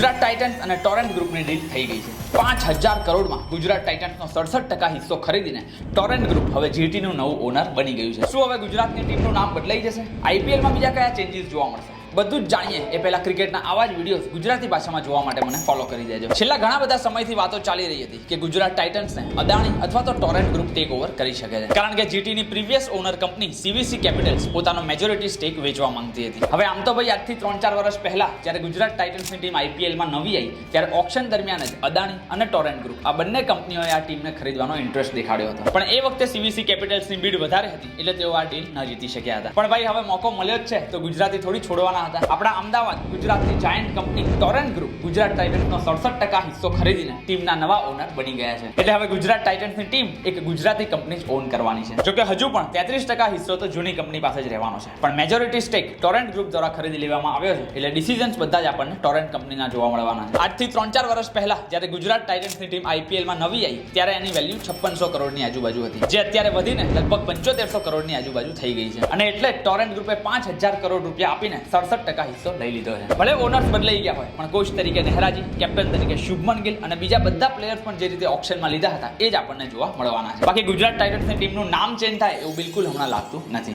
Gujarat Titans અને Torrent ગ્રુપની deal થઈ ગઈ છે. 5,000 કરોડમાં ગુજરાત ટાઇટન્સનો 67% હિસ્સો ખરીદીને ટોરેન્ટ ગ્રુપ હવે જીટીનું નવું ઓનર બની ગયું છે. શું હવે ગુજરાતની ટીમનું નામ બદલાઈ જશે? આઈપીએલમાં બીજા કયા ચેન્જીસ જોવા મળશે? બધું જ જાણીએ એ પહેલા ક્રિકેટના આવા જ વિડીયોઝ ગુજરાતી ભાષામાં જોવા માટે મને ફોલો કરી દેજો. છેલ્લા ઘણા બધા સમયથી વાતો ચાલી રહી હતી કે ગુજરાત ટાઇટન્સને અદાણી અથવા તો ટોરેન્ટ ગ્રુપ ટેક ઓવર કરી શકે છે, કારણ કે જીટીની previous owner company CVC capitals પોતાનો મેજોરિટી સ્ટેક વેચવા માંગતી હતી. હવે આમ તો ભાઈ આજથી 3-4 વર્ષ પહેલા જ્યારે ગુજરાત ટાઇટન્સની ટીમ આઈપીએલમાં નવી આવી ત્યારે ઓપ્શન દરમિયાન જ અદાણી અને ટોરેન્ટ ગ્રુપ આ બંને કંપનીઓએ આ ટીમને ખરીદવાનો ઇન્ટરેસ્ટ દેખાડ્યો હતો. પણ એ વખતે સીવીસી કેપિટલ્સની બીડ વધારે હતી એટલે તેઓ આ ડીલ ન જીતી શક્યા હતા. પણ ભાઈ હવે મોકો મળ્યો જ છે તો ગુજરાતી થોડી છોડવાના. આપણા અમદાવાદ ગુજરાતની giant company Torrent group Gujarat ટાઇટન્સનો 67% હિસ્સો ખરીદીને ટીમના નવા ઓનર બની ગયા છે. એટલે હવે ગુજરાત ટાઇટન્સની ટીમ એક ગુજરાતી કંપની જ ઓન કરવાની છે. જોકે હજુ પણ 33% હિસ્સો તો જૂની કંપની પાસે જ રહેવાનો છે, પણ મેજોરિટી સ્ટેક ટોરેન્ટ ગ્રુપ દ્વારા ખરીદી લેવામાં આવ્યો છે. એટલે ડિસિઝન્સ બધા જ આપણને ટોરેન્ટ કંપનીના જોવા મળવાના છે. આજથી 3-4 વર્ષ પહેલા જ્યારે ગુજરાત ટાઇટન્સની ટીમ આઈપીએલમાં નવી આવી ત્યારે એની વેલ્યુ 5600 કરોડની આજુબાજુ હતી, જે અત્યારે વધીને લગભગ 7500 કરોડની આજુબાજુ થઈ ગઈ છે. અને એટલે ટોરેન્ટ ગ્રુપે 5,000 કરોડ રૂપિયા આપીને 67% હિસ્સો લઈ લીધો છે. ભલે ઓનર્સ બદલાઈ ગયા હોય પણ કોચ તરીકે નહેરાજી, કેપ્ટન તરીકે શુભમન ગિલ અને બીજા બધા પ્લેયર્સ પણ જે રીતે ઓપ્શનમાં લીધા હતા એ જ આપણને જોવા મળવાના છે. બાકી ગુજરાત ટાઇટન્સની ટીમનું નામ ચેન્જ થાય એવું બિલકુલ હમણાં લાગતું નથી.